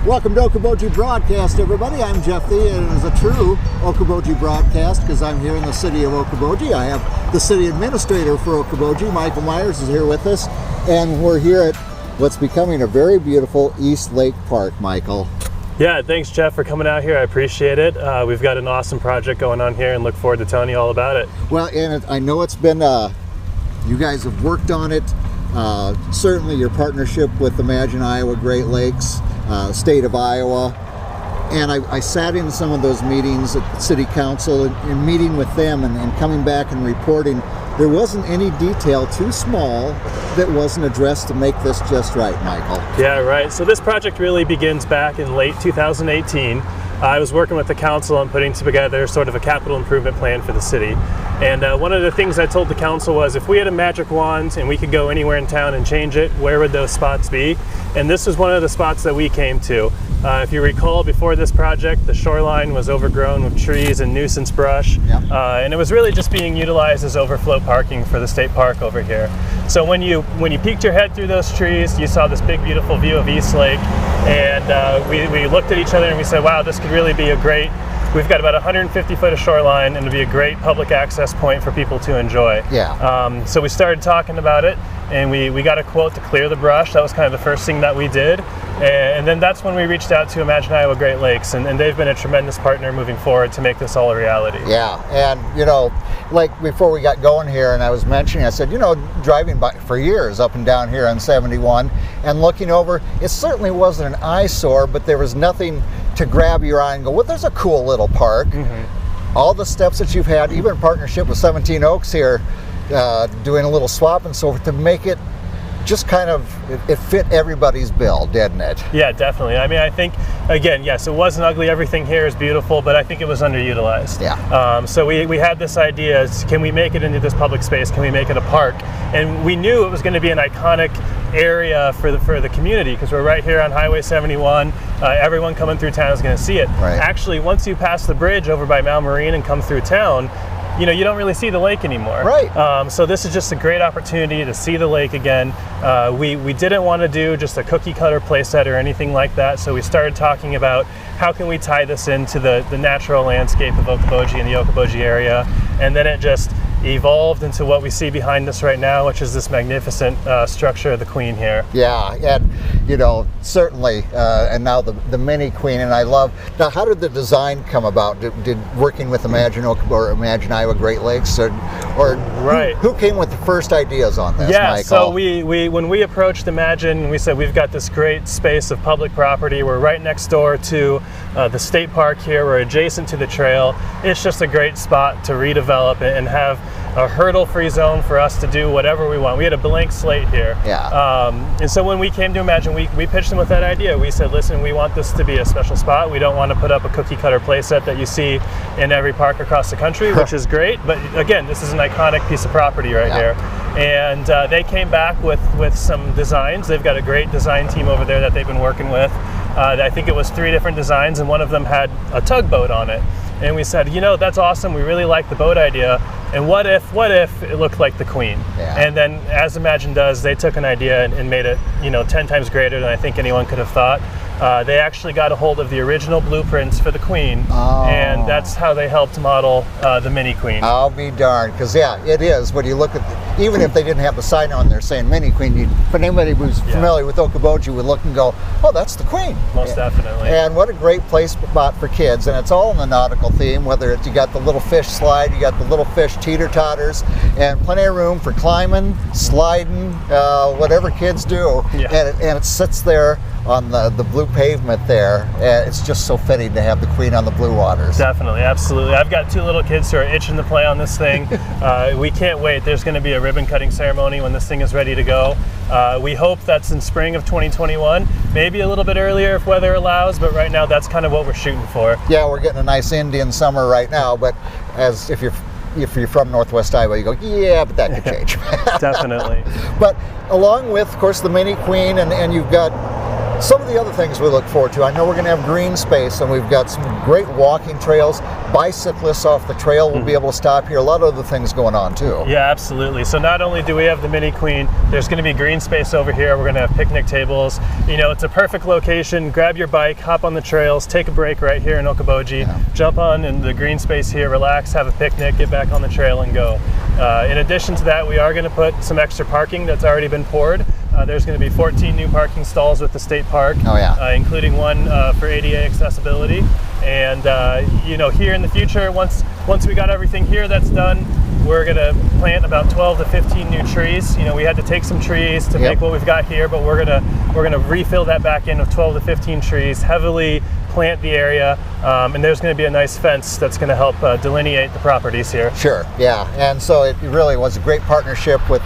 Welcome to Okoboji Broadcast, everybody. I'm Jeff Thea, and it is a true Okoboji broadcast because I'm here in the city of Okoboji. I have the city administrator for Okoboji, Michael Meyers, is here with us, and we're here at what's becoming a very beautiful East Lake Park, Michael. Yeah, thanks, Jeff, for coming out here. I appreciate it. We've got an awesome project going on here and look forward to telling you all about it. Well, and I know it's been, you guys have worked on it. Certainly your partnership with Imagine Iowa Great Lakes, state of Iowa, and I sat in some of those meetings at the city council and meeting with them and coming back and reporting. There wasn't any detail too small that wasn't addressed to make this just right, Michael. Yeah, right. So this project really begins back in late 2018. I was working with the council on putting together sort of a capital improvement plan for the city. And one of the things I told the council was if we had a magic wand and we could go anywhere in town and change it, where would those spots be? And this was one of the spots that we came to. If you recall, before this project, the shoreline was overgrown with trees and nuisance brush. Yep. And it was really just being utilized as overflow parking for the state park over here. So when you peeked your head through those trees, you saw this big, beautiful view of East Lake. And we looked at each other and we said, wow, this could really be a great, we've got about 150 foot of shoreline and it'd be a great public access point for people to enjoy. Yeah. So we started talking about it and we got a quote to clear the brush. That was kind of the first thing that we did. And then that's when we reached out to Imagine Iowa Great Lakes, and they've been a tremendous partner moving forward to make this all a reality. Yeah, and you know, like before we got going here and I was mentioning, I said, you know, driving by for years up and down here on 71 and looking over, it certainly wasn't an eyesore, but there was nothing to grab your eye and go, well, there's a cool little park. Mm-hmm. All the steps that you've had, even in partnership with 17 Oaks here, doing a little swap and so forth to make it just kind of, it fit everybody's bill, didn't it? Yeah, definitely. I mean, I think, again, yes, it wasn't ugly. Everything here is beautiful, but I think it was underutilized. Yeah. So we had this idea, can we make it into this public space? Can we make it a park? And we knew it was going to be an iconic area for the community because we're right here on Highway 71. Everyone coming through town is going to see it. Right. Actually, once you pass the bridge over by Mount Marine and come through town, you know, you don't really see the lake anymore. Right. So this is just a great opportunity to see the lake again. We didn't want to do just a cookie cutter playset or anything like that, so we started talking about how can we tie this into the natural landscape of Okoboji and the Okoboji area, and then it just evolved into what we see behind us right now, which is this magnificent structure of the Queen here. Yeah, and you know, certainly, and now the Minnie Queen, and I love, now how did the design come about? Did working with Imagine Iowa Great Lakes, or right. who came with the first ideas on this, yeah, Michael? So when we approached Imagine, we said we've got this great space of public property. We're right next door to the state park here. We're adjacent to the trail. It's just a great spot to redevelop and have a hurdle-free zone for us to do whatever we want. We had a blank slate here. Yeah. And so when we came to Imagine, we pitched them with that idea. We said, listen, we want this to be a special spot. We don't want to put up a cookie-cutter playset that you see in every park across the country, which is great. But again, this is an iconic piece of property right here. And they came back with some designs. They've got a great design team over there that they've been working with. I think it was 3 different designs, and one of them had a tugboat on it. And we said, you know, that's awesome. We really like the boat idea. And what if it looked like the Queen? Yeah. And then, as Imagine does, they took an idea and made it, you know, 10 times greater than I think anyone could have thought. They actually got a hold of the original blueprints for the Queen, and that's how they helped model the Minnie Queen. I'll be darned, because yeah, it is. When you look at, even if they didn't have the sign on there saying Minnie Queen, but anybody who's familiar with Okoboji would look and go, oh, that's the Queen. Most definitely. And what a great place spot for kids, and it's all in the nautical theme, whether it's you got the little fish slide, you got the little fish teeter-totters, and plenty of room for climbing, sliding, whatever kids do. Yeah. And it sits there on the blue pavement there. It's just so fitting to have the Queen on the blue waters. Definitely, absolutely. I've got 2 little kids who are itching to play on this thing. We can't wait. There's going to be a ribbon cutting ceremony when this thing is ready to go. We hope that's in spring of 2021, maybe a little bit earlier if weather allows, but right now that's kind of what we're shooting for. Yeah, we're getting a nice Indian summer right now, but as if you're from Northwest Iowa, you go, yeah, but that could change. Definitely. But along with, of course, the Minnie Queen, and you've got Some of the other things we look forward to, I know we're going to have green space, and we've got some great walking trails. Bicyclists off the trail will be able to stop here. A lot of other things going on too. Yeah, absolutely. So not only do we have the MINNIE QUEEN, there's going to be green space over here. We're going to have picnic tables. You know, it's a perfect location. Grab your bike, hop on the trails, take a break right here in Okoboji, jump on in the green space here, relax, have a picnic, get back on the trail and go. In addition to that, we are going to put some extra parking that's already been poured. There's going to be 14 new parking stalls with the state park, including one for ADA accessibility. And you know, here in the future, once we got everything here that's done, we're going to plant about 12 to 15 new trees. You know, we had to take some trees to make what we've got here, but we're going to refill that back in with 12 to 15 trees, heavily plant the area, and there's going to be a nice fence that's going to help delineate the properties here. Sure, yeah, and so it really was a great partnership with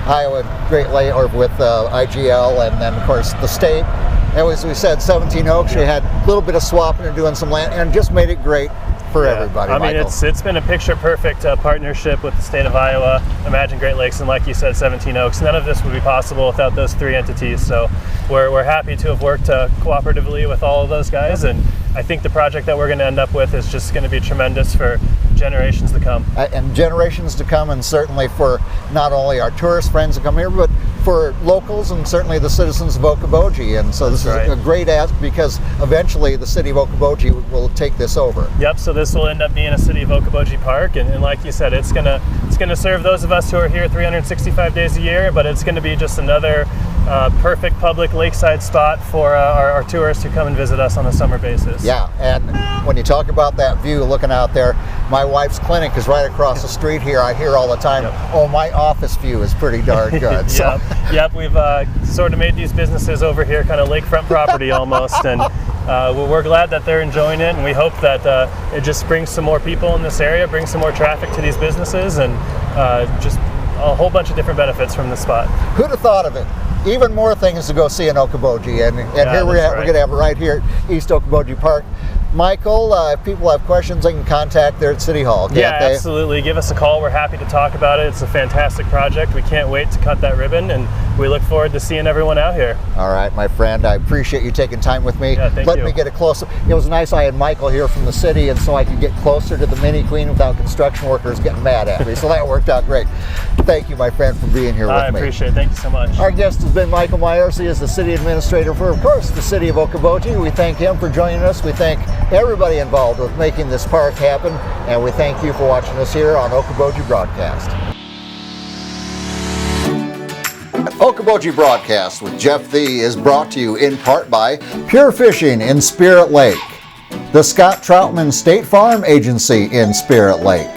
Iowa Great Lake, or with IGL, and then of course the state. And as we said, 17 Oaks, we had a little bit of swapping and doing some land, and just made it great for everybody. I mean, it's been a picture-perfect partnership with the state of Iowa, Imagine Great Lakes, and like you said, 17 Oaks. None of this would be possible without those three entities. So we're happy to have worked cooperatively with all of those guys, and I think the project that we're going to end up with is just going to be tremendous for generations to come. And generations to come, and certainly for not only our tourist friends that come here, but for locals and certainly the citizens of Okoboji. And so this is a great ask, because eventually the city of Okoboji will take this over. Yep, so this will end up being a City of Okoboji park, and like you said, it's gonna serve those of us who are here 365 days a year, but it's gonna be just another perfect public lakeside spot for our tourists who come and visit us on a summer basis. Yeah, and when you talk about that view looking out there, my wife's clinic is right across the street here. I hear all the time, oh, my office view is pretty darn good. So. Yep, we've sort of made these businesses over here kind of lakefront property almost, and we're glad that they're enjoying it, and we hope that it just brings some more people in this area, brings some more traffic to these businesses, and just a whole bunch of different benefits from this spot. Who'd have thought of it? Even more things to go see in Okoboji, and here we're going to have it right here at East Okoboji Park. Michael, if people have questions, they can contact there at City Hall, can't they? Absolutely. Give us a call. We're happy to talk about it. It's a fantastic project. We can't wait to cut that ribbon, and we look forward to seeing everyone out here. All right, my friend. I appreciate you taking time with me. Yeah, Let me get a closer. It was nice I had Michael here from the city, and so I could get closer to the MINNIE QUEEN without construction workers getting mad at me. So that worked out great. Thank you, my friend, for being here with me. I appreciate it. Thank you so much. Our guest has been Michael Meyers. He is the city administrator for, of course, the city of Okoboji. We thank him for joining us. We thank everybody involved with making this park happen, and we thank you for watching us here on Okoboji Broadcast. Okoboji Broadcast with Jeff Thee is brought to you in part by Pure Fishing in Spirit Lake, the Scott Troutman State Farm Agency in Spirit Lake,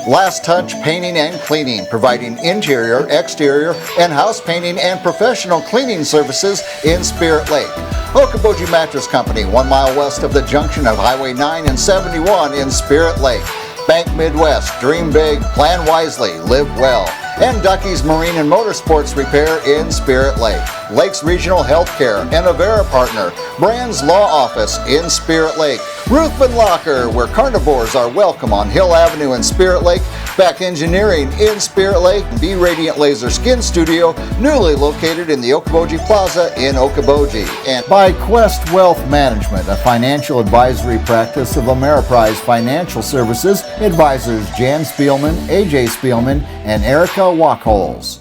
Last Touch Painting and Cleaning, providing interior, exterior, and house painting and professional cleaning services in Spirit Lake, Okoboji Mattress Company, 1 mile west of the junction of Highway 9 and 71 in Spirit Lake, Bank Midwest, dream big, plan wisely, live well, and Ducky's Marine and Motorsports Repair in Spirit Lake, Lakes Regional Healthcare and Avera Partner, Brand's Law Office in Spirit Lake, Ruthven Locker, where carnivores are welcome on Hill Avenue in Spirit Lake, Beck Engineering in Spirit Lake, Be Radiant Laser Skin Studio, newly located in the Okoboji Plaza in Okoboji, and by Quest Wealth Management, a financial advisory practice of Ameriprise Financial Services, advisors Jan Spielman, AJ Spielman, and Erica Wachholz.